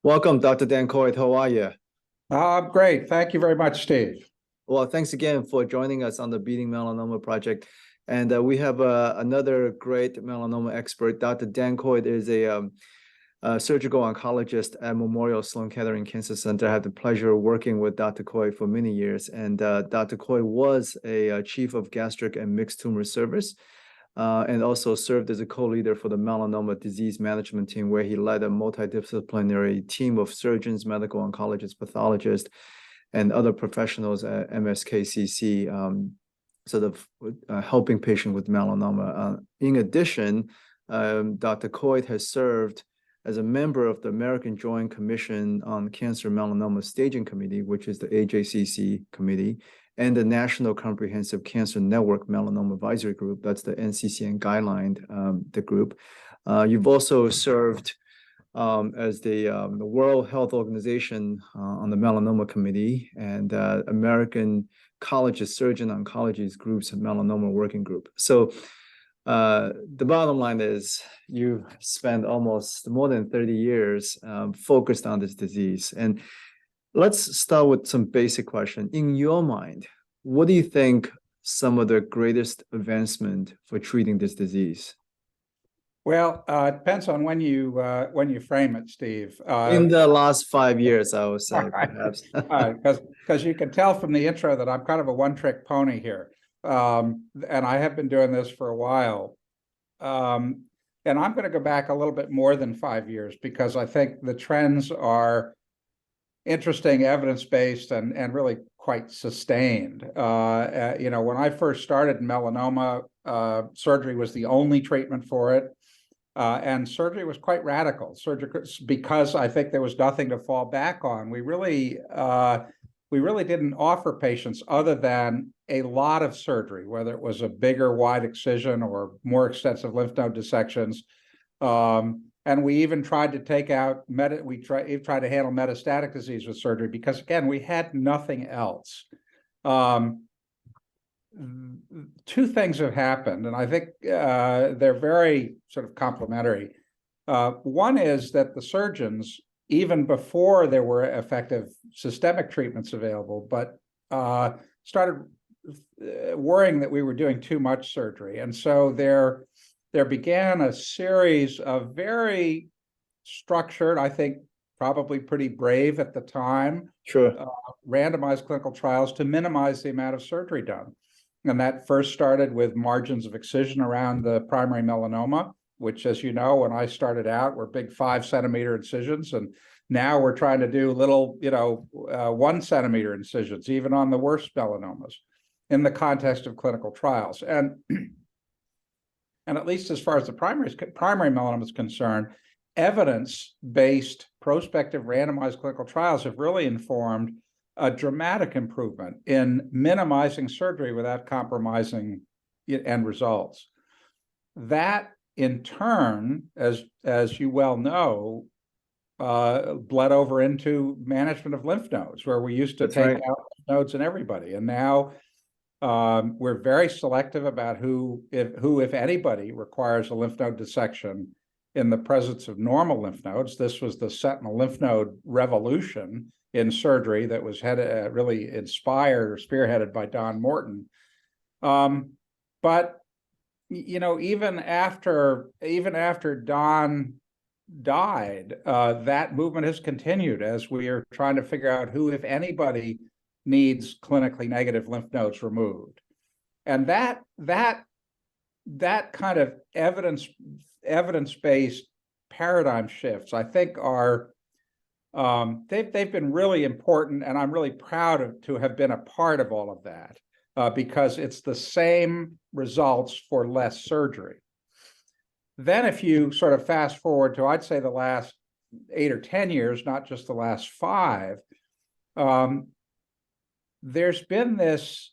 Welcome, Dr. Dan Coit. How are you? Great. Thank you very much, Steve. Well, thanks again for joining us on the Beating Melanoma project. And we have another great melanoma expert. Dr. Dan Coit is a surgical oncologist at Memorial Sloan Kettering Cancer Center. I had the pleasure of working with Dr. Coit for many years. And Dr. Coit was a chief of gastric and mixed tumor service. And also served as a co-leader for the melanoma disease management team, where he led a multidisciplinary team of surgeons, medical oncologists, pathologists, and other professionals at MSKCC, helping patients with melanoma. In addition, Dr. Coit has served as a member of the American Joint Commission on Cancer Melanoma Staging Committee, which is the AJCC committee, and the National Comprehensive Cancer Network Melanoma Advisory Group. That's the NCCN guideline, the group. You've also served as the World Health Organization on the Melanoma Committee and American College of Surgeon Oncology's group's melanoma working group. So the bottom line is you spent almost more than 30 years focused on this disease. And let's start with some basic question. In your mind, what do you think some of the greatest advancement for treating this disease? Well, it depends on when you frame it, Steve. In the last 5 years, I would say, perhaps. Because you can tell from the intro that I'm kind of a one-trick pony here, and I have been doing this for a while. And I'm going to go back a little bit more than 5 years because I think the trends are interesting, evidence-based, and really quite sustained. When I first started in melanoma, surgery was the only treatment for it. And surgery was quite radical. Surgery, because I think there was nothing to fall back on. We really didn't offer patients other than a lot of surgery, whether it was a bigger, wide excision or more extensive lymph node dissections. And we even tried to take out we tried to handle metastatic disease with surgery because, again, we had nothing else. Two things have happened, and I think they're very sort of complementary. One is that the surgeons, even before there were effective systemic treatments available, but started worrying that we were doing too much surgery. And so there began a series of very structured, I think probably pretty brave at the time, randomized clinical trials to minimize the amount of surgery done. And that first started with margins of excision around the primary melanoma, which, as you know, when I started out, were big 5-centimeter incisions. And now we're trying to do little, 1-centimeter incisions, even on the worst melanomas, in the context of clinical trials. And at least as far as the primary melanoma is concerned, evidence-based prospective randomized clinical trials have really informed a dramatic improvement in minimizing surgery without compromising end results. That, in turn, as you well know, bled over into management of lymph nodes, where we used to take out lymph nodes in everybody. And now we're very selective about who, if anybody, requires a lymph node dissection in the presence of normal lymph nodes. This was the sentinel lymph node revolution in surgery that was really inspired or spearheaded by Don Morton. But even after Don died, that movement has continued as we are trying to figure out who, if anybody, needs clinically negative lymph nodes removed. And that kind of evidence-based paradigm shifts, I think, are they've been really important, and I'm really proud to have been a part of all of that, because it's the same results for less surgery. Then if you sort of fast forward to, I'd say, the last 8 or 10 years, not just the last 5, there's been this,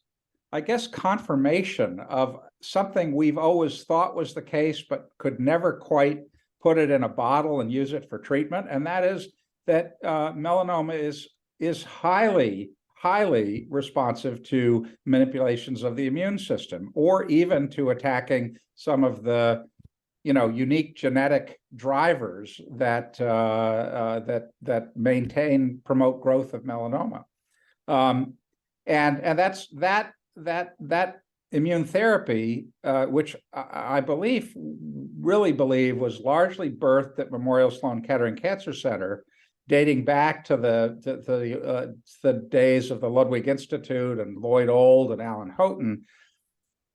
I guess, confirmation of something we've always thought was the case, but could never quite put it in a bottle and use it for treatment, and that is that melanoma is highly responsive to manipulations of the immune system, or even to attacking some of the unique genetic drivers that maintain, promote growth of melanoma. And that's that immune therapy, which I really believe was largely birthed at Memorial Sloan Kettering Cancer Center, dating back to the days of the Ludwig Institute and Lloyd Old and Alan Houghton,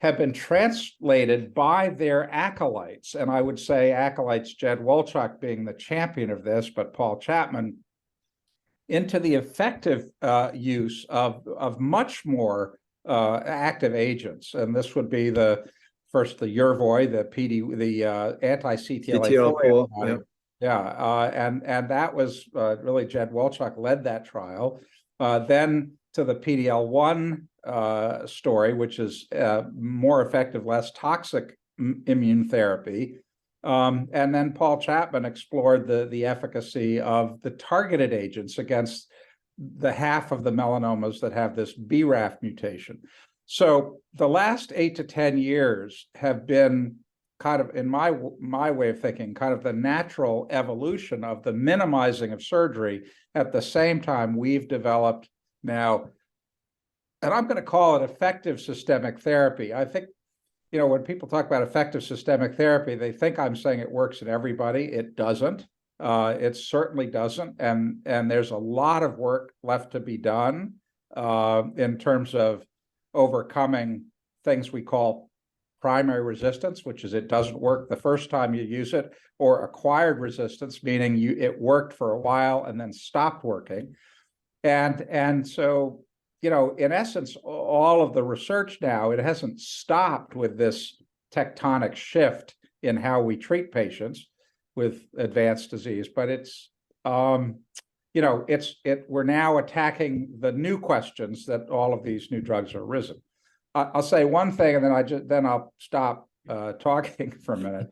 have been translated by their acolytes. And I would say acolytes, Jed Wolchok being the champion of this, but Paul Chapman, into the effective use of much more active agents. And this would be first the Yervoy, the anti-CTLA-4 antibody. And that was really Jed Wolchok led that trial. Then to the PD-L1 story, which is more effective, less toxic immune therapy. And then Paul Chapman explored the efficacy of the targeted agents against the half of the melanomas that have this BRAF mutation. So the last 8 to 10 years have been kind of, in my way of thinking, kind of the natural evolution of the minimizing of surgery. At the same time, we've developed now, and I'm going to call it effective systemic therapy. I think, when people talk about effective systemic therapy, they think I'm saying it works in everybody. It doesn't. It certainly doesn't. And there's a lot of work left to be done in terms of overcoming things we call primary resistance, which is it doesn't work the first time you use it, or acquired resistance, meaning it worked for a while and then stopped working. And so, in essence, all of the research now, it hasn't stopped with this tectonic shift in how we treat patients with advanced disease, but we're now attacking the new questions that all of these new drugs are arisen. I'll say one thing, and then I'll stop talking for a minute,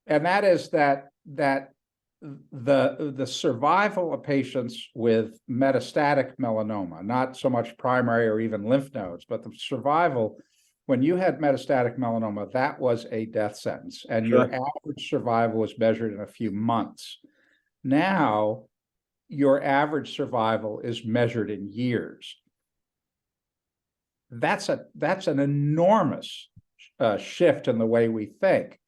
and that is that the survival of patients with metastatic melanoma, not so much primary or even lymph nodes, but the survival, when you had metastatic melanoma, that was a death sentence, and your average survival was measured in a few months. Now, your average survival is measured in years. That's an enormous shift in the way we think,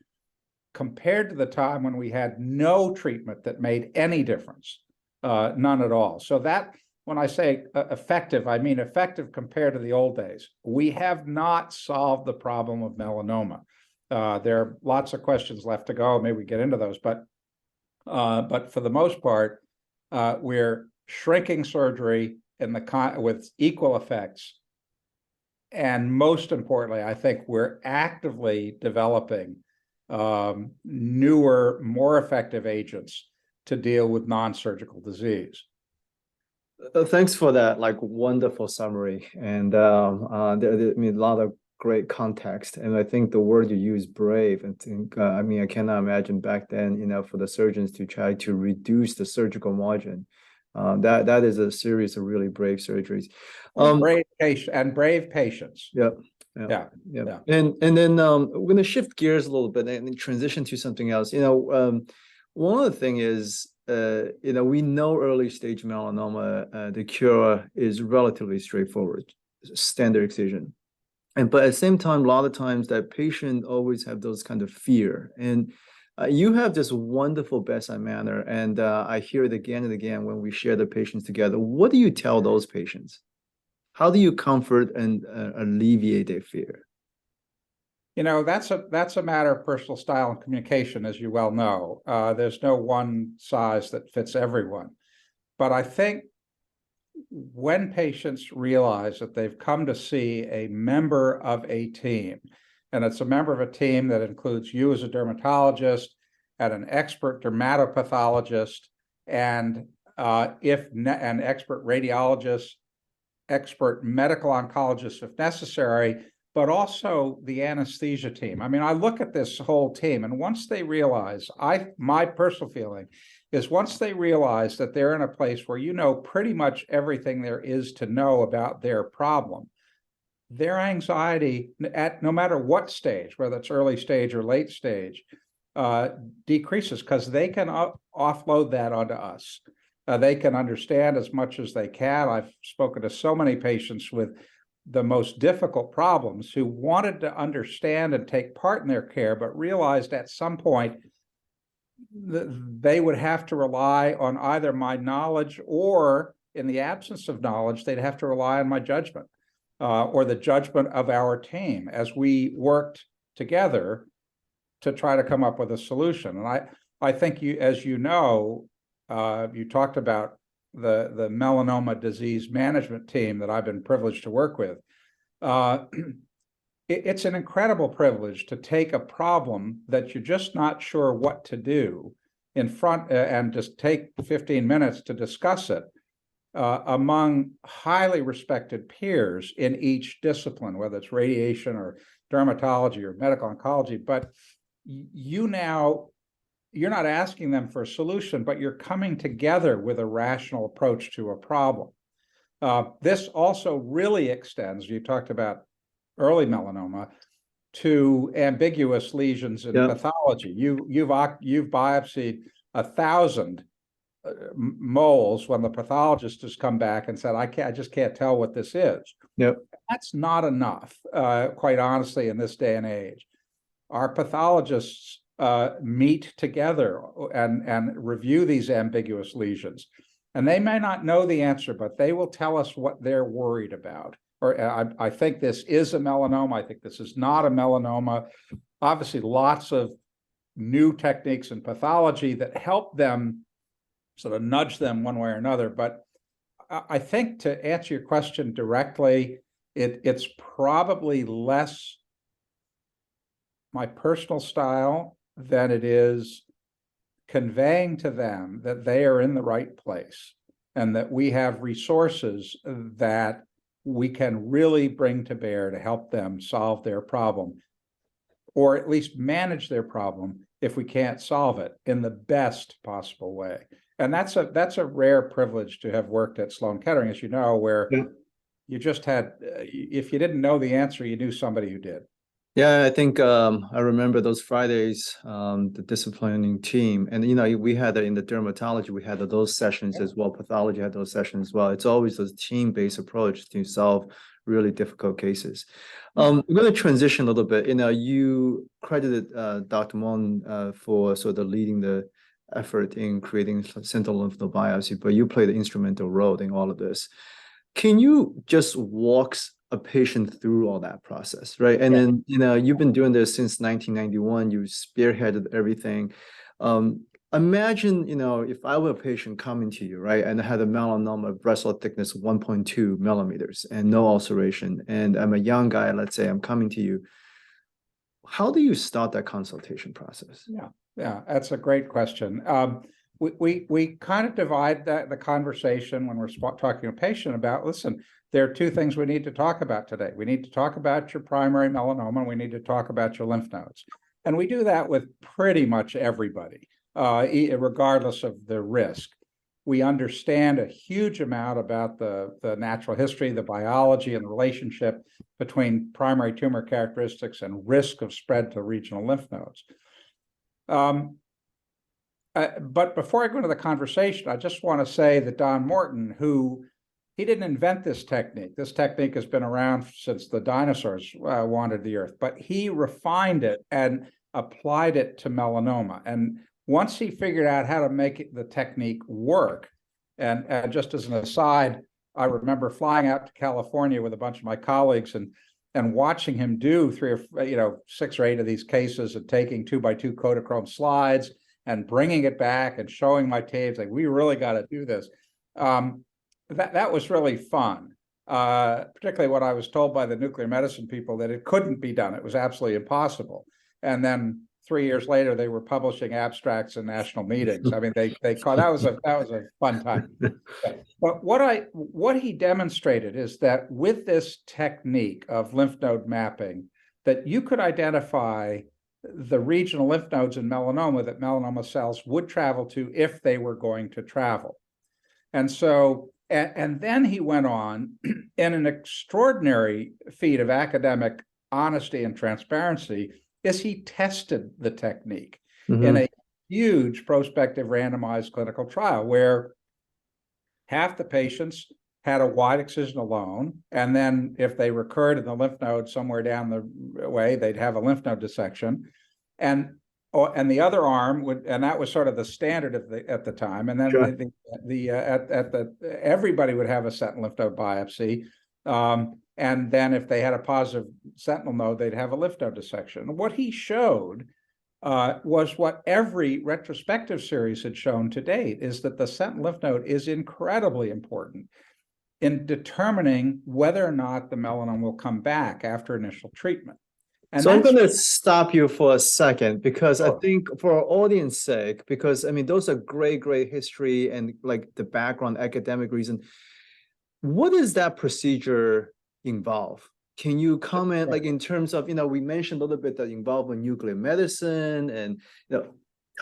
compared to the time when we had no treatment that made any difference, none at all. So that, when I say effective, I mean effective compared to the old days. We have not solved the problem of melanoma. There are lots of questions left to go. Maybe we get into those, but for the most part, we're shrinking surgery with equal effects. And most importantly, I think we're actively developing newer, more effective agents to deal with non-surgical disease. Thanks for that, wonderful summary. And a lot of great context. And I think the word you use, brave, I cannot imagine back then, for the surgeons to try to reduce the surgical margin. That is a series of really brave surgeries. Brave patients. Yep. Yeah. And then we're going to shift gears a little bit and transition to something else. One of the thing is, we know early stage melanoma, the cure is relatively straightforward, standard excision. But at the same time, a lot of times that patient always have those kind of fear. And you have this wonderful bedside manner, and I hear it again and again when we share the patients together. What do you tell those patients? How do you comfort and alleviate their fear? That's a matter of personal style and communication, as you well know. There's no one size that fits everyone. But I think when patients realize that they've come to see a member of a team, and it's a member of a team that includes you as a dermatologist and an expert dermatopathologist, and an expert radiologist, expert medical oncologist if necessary, but also the anesthesia team. I look at this whole team, and once they realize, my personal feeling is once they realize that they're in a place where pretty much everything there is to know about their problem, their anxiety at no matter what stage, whether it's early stage or late stage, decreases because they can offload that onto us. They can understand as much as they can. I've spoken to so many patients with the most difficult problems who wanted to understand and take part in their care, but realized at some point they would have to rely on either my knowledge, or in the absence of knowledge, they'd have to rely on my judgment, or the judgment of our team as we worked together to try to come up with a solution. And I think you, as you know, you talked about the melanoma disease management team that I've been privileged to work with. It's an incredible privilege to take a problem that you're just not sure what to do in front and just take 15 minutes to discuss it among highly respected peers in each discipline, whether it's radiation or dermatology or medical oncology. But you're not asking them for a solution, but you're coming together with a rational approach to a problem. This also really extends, you talked about early melanoma, to ambiguous lesions in pathology. You've biopsied 1,000 moles when the pathologist has come back and said, I just can't tell what this is. Yep. That's not enough, quite honestly, in this day and age. Our pathologists meet together and review these ambiguous lesions. And they may not know the answer, but they will tell us what they're worried about. Or I think this is a melanoma. I think this is not a melanoma. Obviously, lots of new techniques in pathology that help them sort of nudge them one way or another. But I think, to answer your question directly, it's probably less my personal style than it is conveying to them that they are in the right place and that we have resources that we can really bring to bear to help them solve their problem, or at least manage their problem if we can't solve it in the best possible way. And that's a rare privilege to have worked at Sloan Kettering, as you know, where you just had, if you didn't know the answer, you knew somebody who did. Yeah, I think I remember those Fridays, the disciplining team, and we had in the dermatology, we had those sessions as well. Pathology had those sessions as well. It's always a team-based approach to solve really difficult cases. I'm going to transition a little bit. You credited Dr. Mon for sort of leading the effort in creating sentinel lymph node biopsy, but you played an instrumental role in all of this. Can you just walk a patient through all that process, right? And then, you've been doing this since 1991, you spearheaded everything. Imagine, if I were a patient coming to you, right, and I had a melanoma breast cell thickness 1.2 millimeters and no ulceration, and I'm a young guy, let's say I'm coming to you, how do you start that consultation process? Yeah, that's a great question. We kind of divide the conversation when we're talking to a patient about, listen, there are two things we need to talk about today. We need to talk about your primary melanoma, and we need to talk about your lymph nodes. And we do that with pretty much everybody, regardless of the risk. We understand a huge amount about the natural history, the biology, and the relationship between primary tumor characteristics and risk of spread to regional lymph nodes. But before I go into the conversation, I just want to say that Don Morton, he didn't invent this technique. This technique has been around since the dinosaurs wandered the earth, but he refined it and applied it to melanoma. And once he figured out how to make the technique work, and just as an aside, I remember flying out to California with a bunch of my colleagues and watching him do 6 or 8 of these cases and taking 2x2 Kodachrome slides and bringing it back and showing my tapes, like, we really got to do this. That was really fun, particularly when I was told by the nuclear medicine people that it couldn't be done. It was absolutely impossible. And then 3 years later, they were publishing abstracts in national meetings. I mean, that was a fun time. But what he demonstrated is that with this technique of lymph node mapping, that you could identify the regional lymph nodes in melanoma that melanoma cells would travel to if they were going to travel. And so And then he went on in an extraordinary feat of academic honesty and transparency is he tested the technique in a huge prospective randomized clinical trial where half the patients had a wide excision alone, and then if they recurred in the lymph node somewhere down the way, they'd have a lymph node dissection. And the other arm would, and that was sort of the standard at the time. And then Sure. everybody would have a sentinel lymph node biopsy. And then if they had a positive sentinel node, they'd have a lymph node dissection. What he showed was what every retrospective series had shown to date, is that the sentinel lymph node is incredibly important in determining whether or not the melanoma will come back after initial treatment. And so I'm going to stop you for a second, because I think for our audience sake, because I mean, those are great history and like the background academic reason. What does that procedure involve? Can you comment like in terms of, we mentioned a little bit that involved in nuclear medicine, and,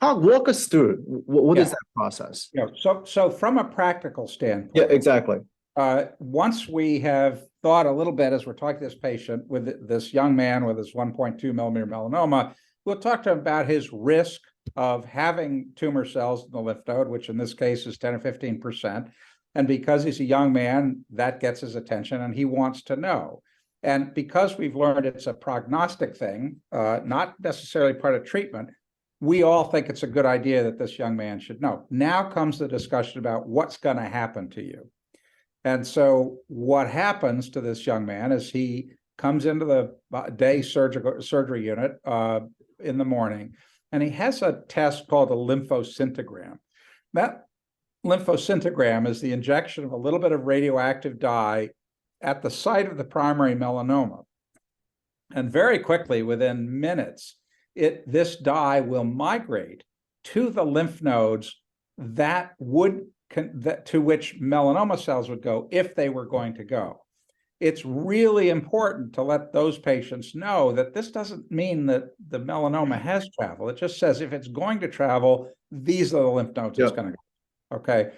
walk us through what is that process? Yeah. So from a practical standpoint. Yeah, exactly. Once we have thought a little bit, as we're talking to this patient with this young man with his 1.2 millimeter melanoma, we'll talk to him about his risk of having tumor cells in the lymph node, which in this case is 10 or 15%. And because he's a young man, that gets his attention and he wants to know. And because we've learned it's a prognostic thing, not necessarily part of treatment, we all think it's a good idea that this young man should know. Now comes the discussion about what's going to happen to you. And so what happens to this young man is he comes into the day surgery unit in the morning, and he has a test called a lymphoscintigram. That lymphoscintigram is the injection of a little bit of radioactive dye at the site of the primary melanoma. And very quickly, within minutes, this dye will migrate to the lymph nodes that would to which melanoma cells would go if they were going to go. It's really important to let those patients know that this doesn't mean that the melanoma has traveled. It just says if it's going to travel, these are the lymph nodes it's going to go. Okay.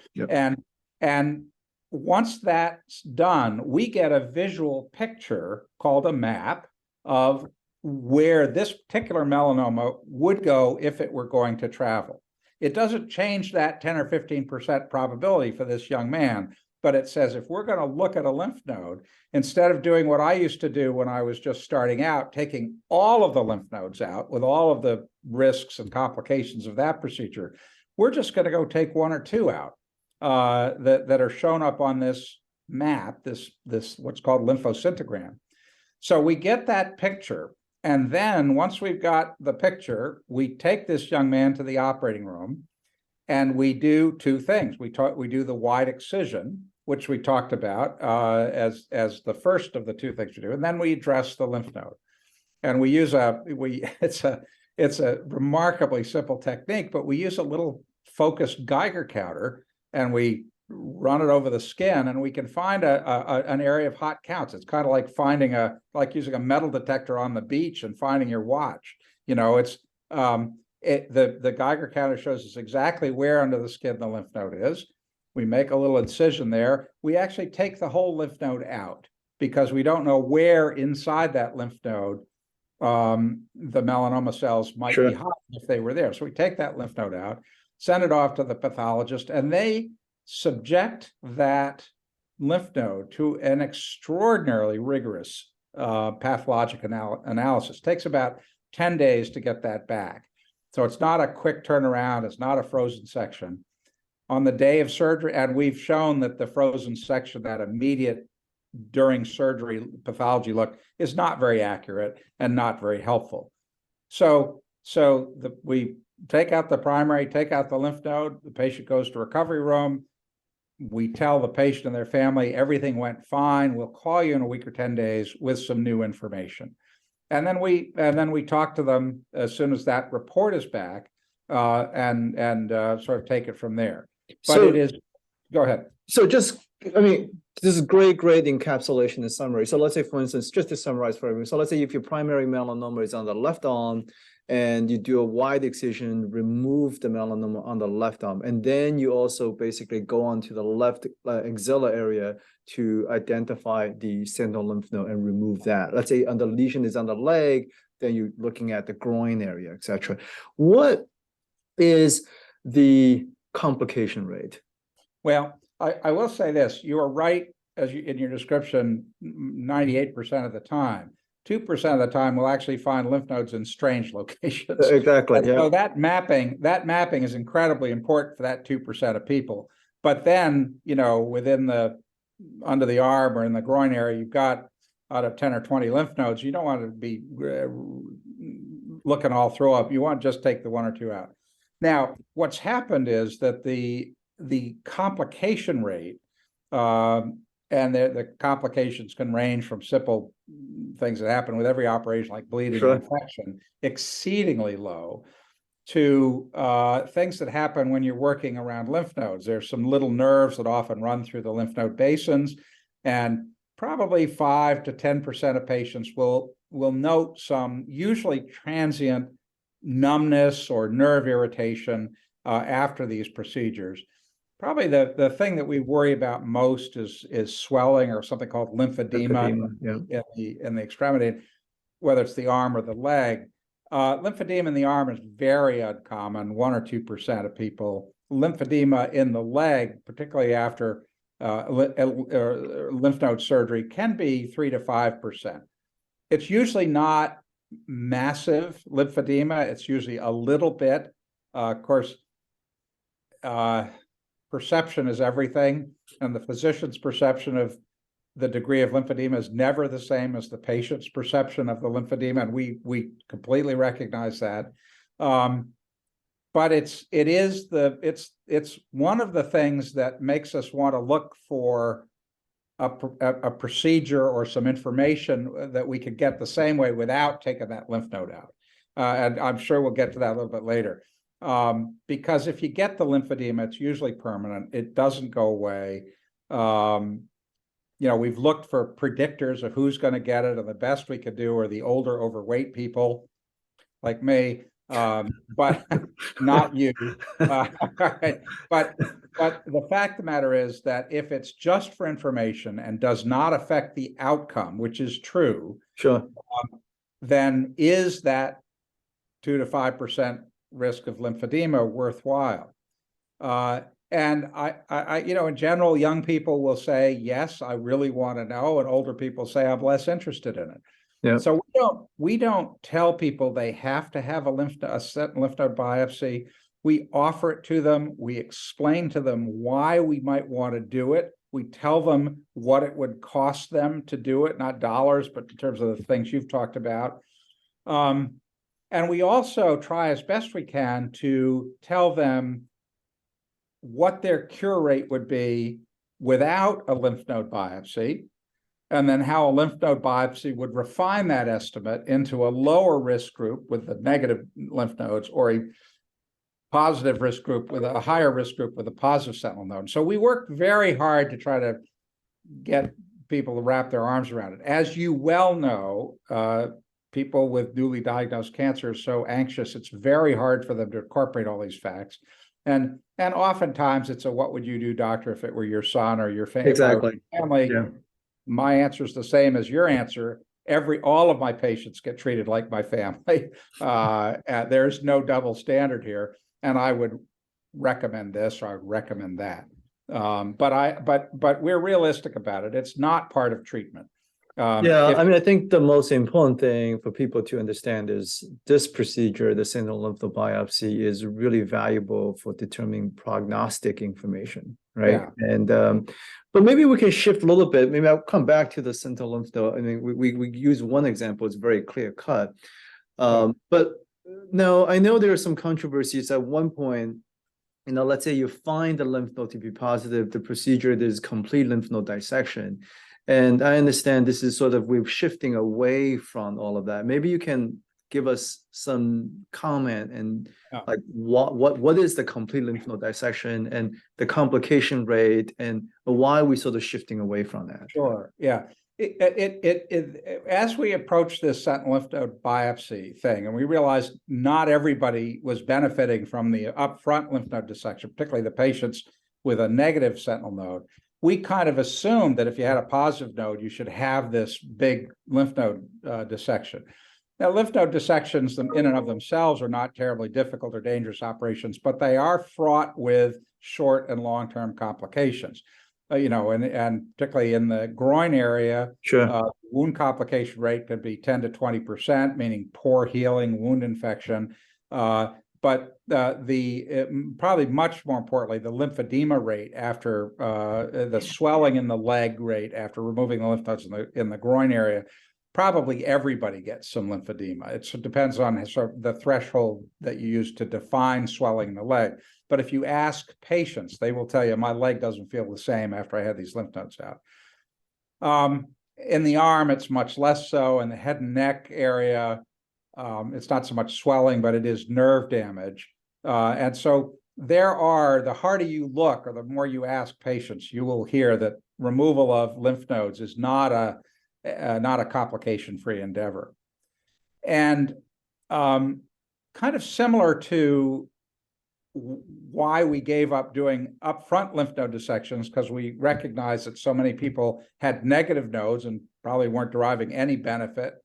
And once that's done, we get a visual picture called a map of where this particular melanoma would go if it were going to travel. It doesn't change that 10 or 15% probability for this young man, but it says if we're going to look at a lymph node, instead of doing what I used to do when I was just starting out, taking all of the lymph nodes out with all of the risks and complications of that procedure, we're just going to go take one or two out that are shown up on this map, this what's called lymphoscintigram. So we get that picture. And then once we've got the picture, we take this young man to the operating room and we do two things. We do the wide excision, which we talked about as the first of the two things we do. And then we address the lymph node. And we use it's a remarkably simple technique, but we use a little focused Geiger counter and we run it over the skin, and we can find an area of hot counts. It's kind of like like using a metal detector on the beach and finding your watch. It's the Geiger counter shows us exactly where under the skin the lymph node is. We make a little incision there. We actually take the whole lymph node out because we don't know where inside that lymph node the melanoma cells might be hot if they were there. So we take that lymph node out, send it off to the pathologist, and they subject that lymph node to an extraordinarily rigorous pathologic analysis. It takes about 10 days to get that back. So it's not a quick turnaround. It's not a frozen section. On the day of surgery, and we've shown that the frozen section, that immediate during surgery pathology look, is not very accurate and not very helpful. So we take out the primary, take out the lymph node, the patient goes to recovery room. We tell the patient and their family everything went fine. We'll call you in a week or 10 days with some new information. And then we talk to them as soon as that report is back and sort of take it from there. But it is, go ahead. So this is great encapsulation and summary. So let's say, for instance, just to summarize for everyone. So let's say if your primary melanoma is on the left arm and you do a wide excision, remove the melanoma on the left arm, and then you also basically go onto the left axilla area to identify the sentinel lymph node and remove that. Let's say the lesion is on the leg, then you're looking at the groin area, etc. What is the complication rate? Well, I will say this, you are right, as you in your description, 98% of the time. 2% of the time we'll actually find lymph nodes in strange locations. Exactly. And so that mapping is incredibly important for that 2% of people. But then, you know, within the under the arm or in the groin area, you've got out of 10 or 20 lymph nodes. You don't want to be looking all throw up. You want to just take the 1 or 2 out. Now, what's happened is that the complication rate, and the complications can range from simple things that happen with every operation, like bleeding Sure. and infection, exceedingly low, to things that happen when you're working around lymph nodes. There's some little nerves that often run through the lymph node basins, and probably 5 to 10% of patients will note some usually transient numbness or nerve irritation after these procedures. Probably the thing that we worry about most is swelling or something called lymphedema, Yeah. in the extremity, whether it's the arm or the leg. Lymphedema in the arm is very uncommon, 1 or 2% of people. Lymphedema in the leg, particularly after lymph node surgery, can be 3 to 5%. It's usually not massive lymphedema. It's usually a little bit. Of course, perception is everything, and the physician's perception of the degree of lymphedema is never the same as the patient's perception of the lymphedema, and we completely recognize that. But it's one of the things that makes us want to look for a procedure or some information that we could get the same way without taking that lymph node out. And I'm sure we'll get to that a little bit later. Because if you get the lymphedema, it's usually permanent. It doesn't go away. You know, we've looked for predictors of who's going to get it, and the best we could do are the older, overweight people like me, but not you. But the fact of the matter is that if it's just for information and does not affect the outcome, which is true, Sure. then is that 2 to 5% risk of lymphedema worthwhile? And I, you know, in general, young people will say, yes, I really want to know, and older people say, I'm less interested in it. Yeah. So we don't tell people they have to have a set lymph node biopsy. We offer it to them. We explain to them why we might want to do it. We tell them what it would cost them to do it, not dollars, but in terms of the things you've talked about. And we also try as best we can to tell them what their cure rate would be without a lymph node biopsy, and then how a lymph node biopsy would refine that estimate into a lower risk group with the negative lymph nodes, or a positive risk group with a higher risk group with a positive sentinel node. So we work very hard to try to get people to wrap their arms around it. As you well know, people with newly diagnosed cancer are so anxious, it's very hard for them to incorporate all these facts. And oftentimes it's a, what would you do, doctor, if it were your son or your family? Exactly. Yeah. My answer is the same as your answer. All of my patients get treated like my family. There's no double standard here. And I would recommend this, or I would recommend that. But we're realistic about it. It's not part of treatment. I mean, I think the most important thing for people to understand is this procedure, the sentinel lymph node biopsy, is really valuable for determining prognostic information, right? Yeah. And but maybe we can shift a little bit. Maybe I'll come back to the sentinel lymph node. I mean, we use one example; it's very clear cut. But no, I know there are some controversies. At one point, you know, let's say you find the lymph node to be positive, the procedure is complete lymph node dissection. And I understand this is sort of, we're shifting away from all of that. Maybe you can give us some comment and like what is the complete lymph node dissection and the complication rate, and why are we sort of shifting away from that? Sure. Yeah. as we approached this sentinel lymph node biopsy thing, and we realized not everybody was benefiting from the upfront lymph node dissection, particularly the patients with a negative sentinel node, we kind of assumed that if you had a positive node, you should have this big lymph node dissection. Now, lymph node dissections in and of themselves are not terribly difficult or dangerous operations, but they are fraught with short and long-term complications. And particularly in the groin area, Sure. wound complication rate could be 10 to 20%, meaning poor healing, wound infection. But probably much more importantly, the lymphedema rate after the swelling in the leg rate after removing the lymph nodes in the groin area, probably everybody gets some lymphedema. It depends on sort of the threshold that you use to define swelling in the leg. But if you ask patients, they will tell you, my leg doesn't feel the same after I had these lymph nodes out. In the arm, it's much less so. In the head and neck area, it's not so much swelling, but it is nerve damage. And so the harder you look or the more you ask patients, you will hear that removal of lymph nodes is not a complication-free endeavor. And kind of similar to why we gave up doing upfront lymph node dissections, because we recognized that so many people had negative nodes and probably weren't deriving any benefit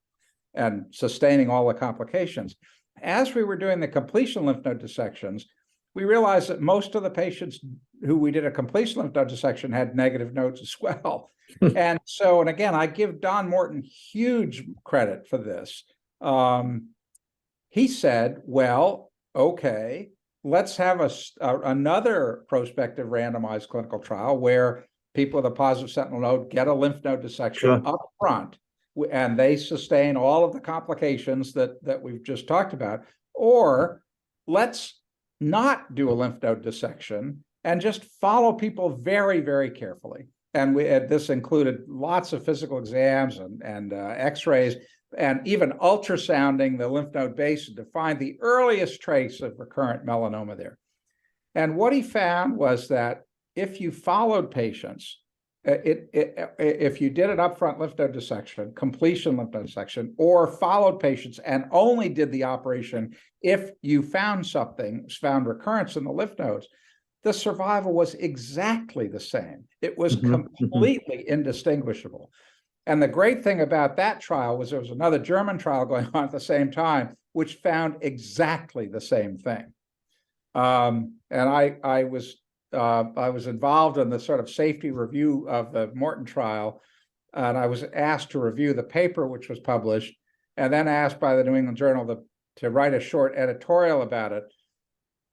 and sustaining all the complications. As we were doing the completion lymph node dissections, we realized that most of the patients who we did a completion lymph node dissection had negative nodes as well. And again, I give Don Morton huge credit for this. He said, well, okay, let's have another prospective randomized clinical trial where people with a positive sentinel node get a lymph node dissection up front, and they sustain all of the complications that we've just talked about. Or let's not do a lymph node dissection and just follow people very, very carefully. And this included lots of physical exams and x-rays, and even ultrasounding the lymph node base to find the earliest trace of recurrent melanoma there. And what he found was that if you followed patients, if you did an upfront lymph node dissection, completion lymph node dissection, or followed patients and only did the operation if you found recurrence in the lymph nodes, the survival was exactly the same. It was completely indistinguishable. And the great thing about that trial was there was another German trial going on at the same time, which found exactly the same thing. And I was involved in the sort of safety review of the Morton trial, and I was asked to review the paper which was published, and then asked by the New England Journal to write a short editorial about it.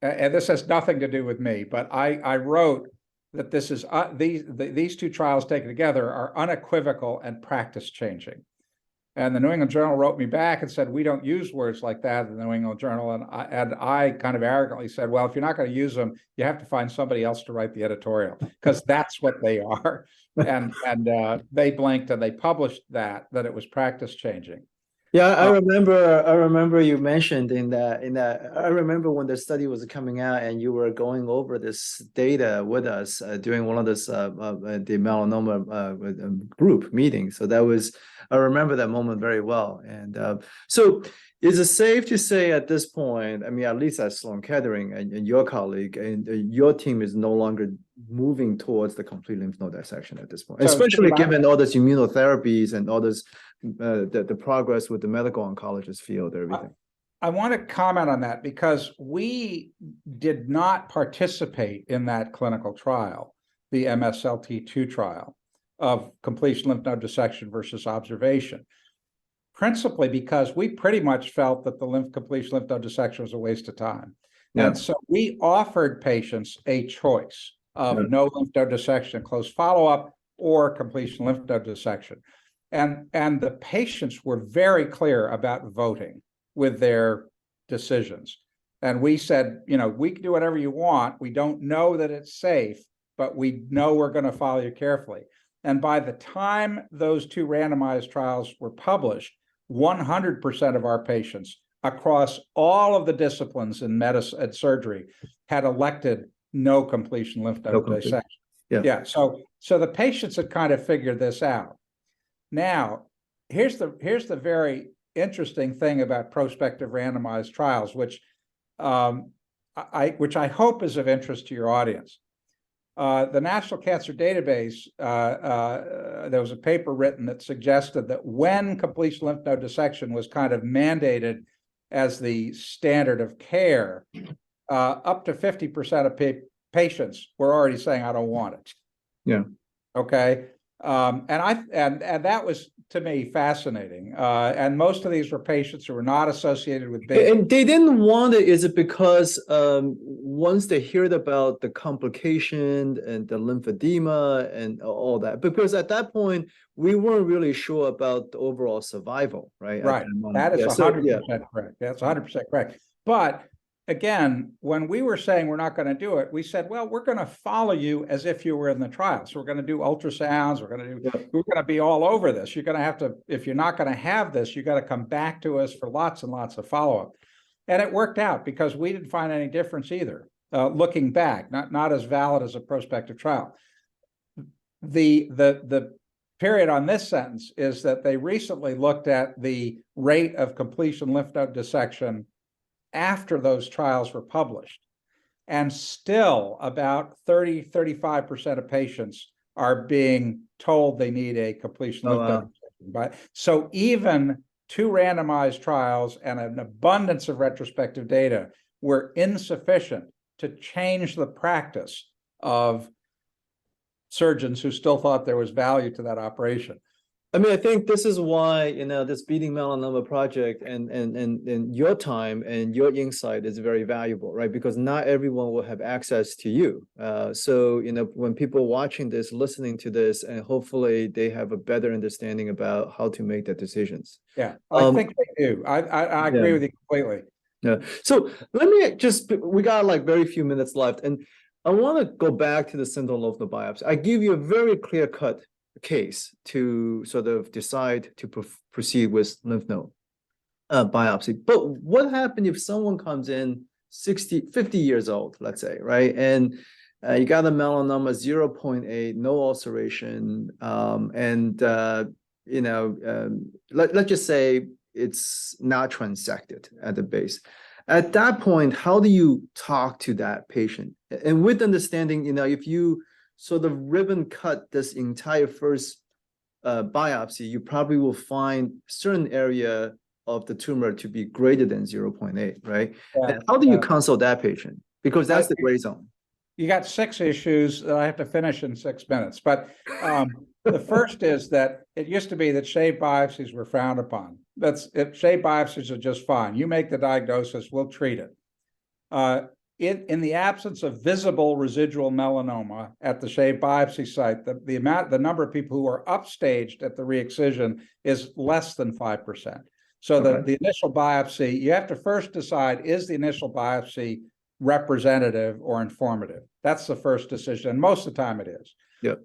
And this has nothing to do with me, but I wrote that this is these two trials taken together are unequivocal and practice changing. And the New England Journal wrote me back and said, we don't use words like that in the New England Journal. And I kind of arrogantly said, well, if you're not going to use them, you have to find somebody else to write the editorial, because that's what they are. And they blinked and they published that it was practice changing. Yeah, I remember you mentioned in that I remember when the study was coming out and you were going over this data with us during one of this the melanoma group meeting. So I remember that moment very well. And so is it safe to say at this point, I mean, at least at Sloan Kettering and your colleague and your team is no longer moving towards the complete lymph node dissection at this point, especially given all this immunotherapies and all this the progress with the medical oncologist field, everything. I want to comment on that because we did not participate in that clinical trial, the MSLT2 trial of completion lymph node dissection versus observation, principally because we pretty much felt that the completion lymph node dissection was a waste of time. Yeah. And so we offered patients a choice of no lymph node dissection, close follow-up, or completion lymph node dissection. And the patients were very clear about voting with their decisions. And we said, we can do whatever you want. We don't know that it's safe, but we know we're going to follow you carefully. And by the time those two randomized trials were published, 100% of our patients across all of the disciplines in medicine and surgery had elected no completion lymph node dissection. Yeah. So the patients had kind of figured this out. Now, here's the very interesting thing about prospective randomized trials, which I hope is of interest to your audience. The National Cancer Database, there was a paper written that suggested that when completion lymph node dissection was kind of mandated as the standard of care, up to 50% of patients were already saying, I don't want it. Yeah. Okay. And that was, to me, fascinating. And most of these were patients who were not associated with big. And they didn't want it. Is it because once they heard about the complication and the lymphedema and all that? Because at that point, we weren't really sure about the overall survival, right? Right. That is 100% correct. That's 100% correct. But again, when we were saying we're not going to do it, we said, well, we're going to follow you as if you were in the trial. So we're going to do ultrasounds. We're going to be all over this. You're going to have to, if you're not going to have this, you got to come back to us for lots and lots of follow-up. And it worked out because we didn't find any difference either. Looking back, not as valid as a prospective trial. The period on this sentence is that they recently looked at the rate of completion lymph node dissection after those trials were published. And still about 35% of patients are being told they need a completion lymph node dissection. But so even 2 randomized trials and an abundance of retrospective data were insufficient to change the practice of surgeons who still thought there was value to that operation. I mean, I think this is why, this Beating Melanoma project and your time and your insight is very valuable, right? Because not everyone will have access to you. So, when people watching this, listening to this, and hopefully they have a better understanding about how to make their decisions. Yeah, I think they do. I agree with you completely. Yeah. So let me we got like very few minutes left, and I want to go back to the sentinel lymph node biopsy. I give you a very clear-cut case to sort of decide to proceed with lymph node biopsy. But what happens if someone comes in 50 years old, let's say, right? And you got a melanoma 0.8, no ulceration, let's just say it's not transected at the base. At that point, how do you talk to that patient? And with understanding, if you sort of ribbon cut this entire first biopsy, you probably will find certain area of the tumor to be greater than 0.8, right? Yeah, and how do you counsel that patient? Because that's the gray zone. You got 6 issues that I have to finish in 6 minutes. But the first is that it used to be that shave biopsies were frowned upon. Shave biopsies are just fine. You make the diagnosis, we'll treat it. In the absence of visible residual melanoma at the shave biopsy site, the number of people who are upstaged at the re-excision is less than 5%. So the initial biopsy, you have to first decide, is the initial biopsy representative or informative? That's the first decision, and most of the time it is. Yep.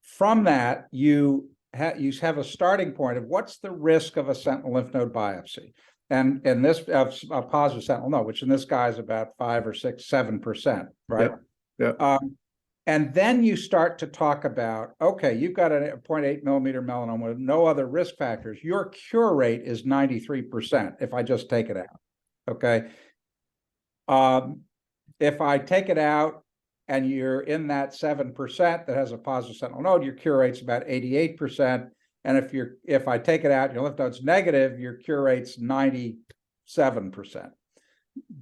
From that, you have a starting point of what's the risk of a sentinel lymph node biopsy. And in this a positive sentinel node, which in this guy is about 5 or 6, 7%, right? Yeah. And then you start to talk about, okay, you've got a 0.8 millimeter melanoma with no other risk factors. Your cure rate is 93% if I just take it out. Okay. If I take it out and you're in that 7% that has a positive sentinel node, your cure rate's about 88%. And if I take it out, your lymph node's negative, your cure rate's 97%.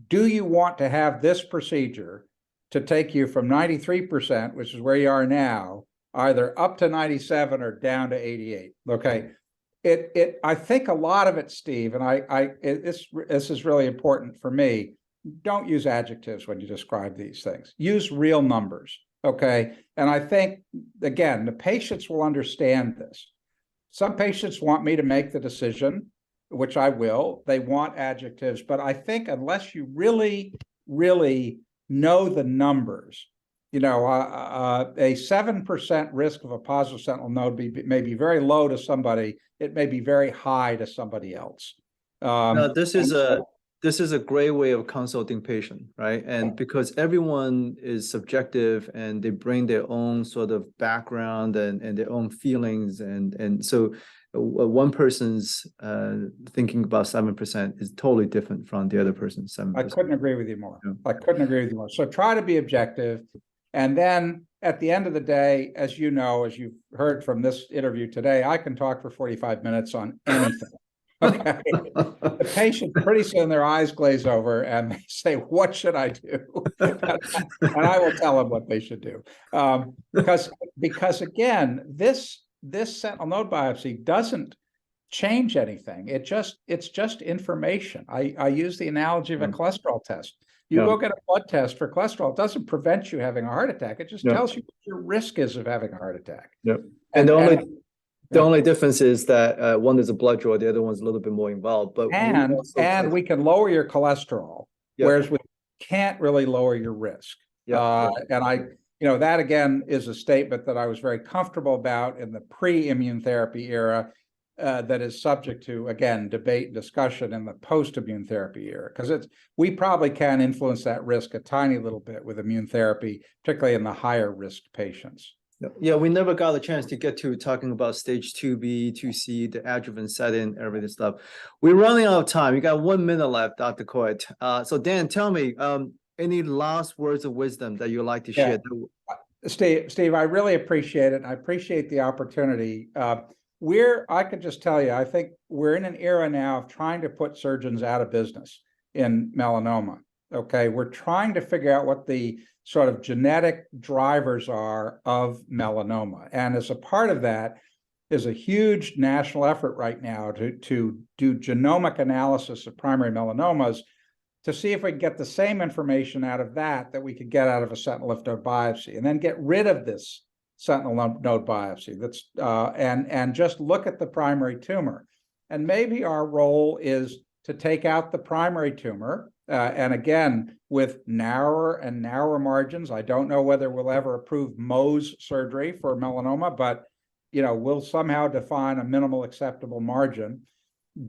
Do you want to have this procedure to take you from 93%, which is where you are now, either up to 97 or down to 88? Okay. I think a lot of it, Steve, and this is really important for me. Don't use adjectives when you describe these things. Use real numbers. Okay. And I think, again, the patients will understand this. Some patients want me to make the decision, which I will. They want adjectives, but I think unless you really, really know the numbers, a 7% risk of a positive sentinel node may be very low to somebody. It may be very high to somebody else. This is this is a great way of consulting patient, right? And because everyone is subjective and they bring their own sort of background and their own feelings. And so one person's thinking about 7% is totally different from the other person's 7%. I couldn't agree with you more. Yeah. I couldn't agree with you more. So try to be objective. And then at the end of the day, as you know, as you've heard from this interview today, I can talk for 45 minutes on anything. Okay. The patient, pretty soon their eyes glaze over and they say, what should I do? And I will tell them what they should do. Because again, this sentinel node biopsy doesn't change anything. It's just information. I use the analogy of a cholesterol test. You go get a blood test for cholesterol. It doesn't prevent you having a heart attack. It just tells you what your risk is of having a heart attack. Yep. And the only difference is that one is a blood draw, the other one's a little bit more involved. But we can lower your cholesterol, whereas we can't really lower your risk. And that again is a statement that I was very comfortable about in the pre-immune therapy era, that is subject to, again, debate and discussion in the post-immune therapy era, because we probably can influence that risk a tiny little bit with immune therapy, particularly in the higher risk patients. Yeah, we never got a chance to get to talking about stage 2B, 2C, the adjuvant setting, everything stuff. We're running out of time. You got 1 minute left, Dr. Coit. So Dan, tell me, any last words of wisdom that you'd like to share? Steve, I really appreciate it. And I appreciate the opportunity. I could just tell you, I think we're in an era now of trying to put surgeons out of business in melanoma. Okay, we're trying to figure out what the sort of genetic drivers are of melanoma. And as a part of that is a huge national effort right now to do genomic analysis of primary melanomas to see if we can get the same information out of that we could get out of a sentinel lymph node biopsy, and then get rid of this sentinel node biopsy and just look at the primary tumor. And maybe our role is to take out the primary tumor, and again, with narrower and narrower margins. I don't know whether we'll ever approve Mohs surgery for melanoma, but we'll somehow define a minimal acceptable margin,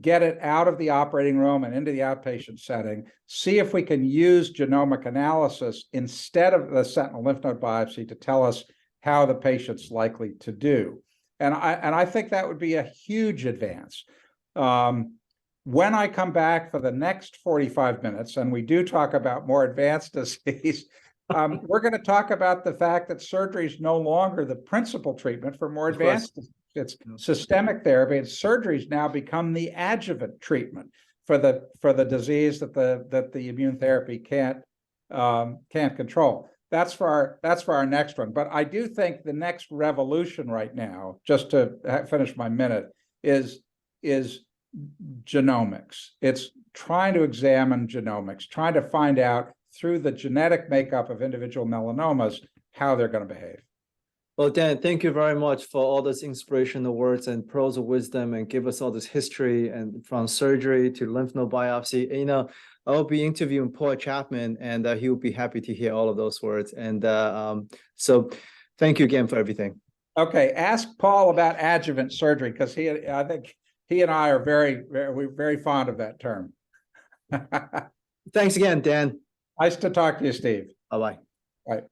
get it out of the operating room and into the outpatient setting, see if we can use genomic analysis instead of the sentinel lymph node biopsy to tell us how the patient's likely to do. And I think that would be a huge advance. When I come back for the next 45 minutes, and we do talk about more advanced disease, we're going to talk about the fact that surgery is no longer the principal treatment for more advanced disease. It's systemic therapy, and surgery's now become the adjuvant treatment for the disease that the immune therapy can't control. That's for our next one. But I do think the next revolution right now, just to finish my minute, is genomics. It's trying to examine genomics, trying to find out through the genetic makeup of individual melanomas how they're going to behave. Well, Dan, thank you very much for all those inspirational words and pearls of wisdom, and give us all this history and from surgery to lymph node biopsy. I'll be interviewing Paul Chapman, and he will be happy to hear all of those words. And so thank you again for everything. Okay, ask Paul about adjuvant surgery, because I think he and I are we're very fond of that term. Thanks again, Dan. Nice to talk to you, Steve. Bye-bye. Bye.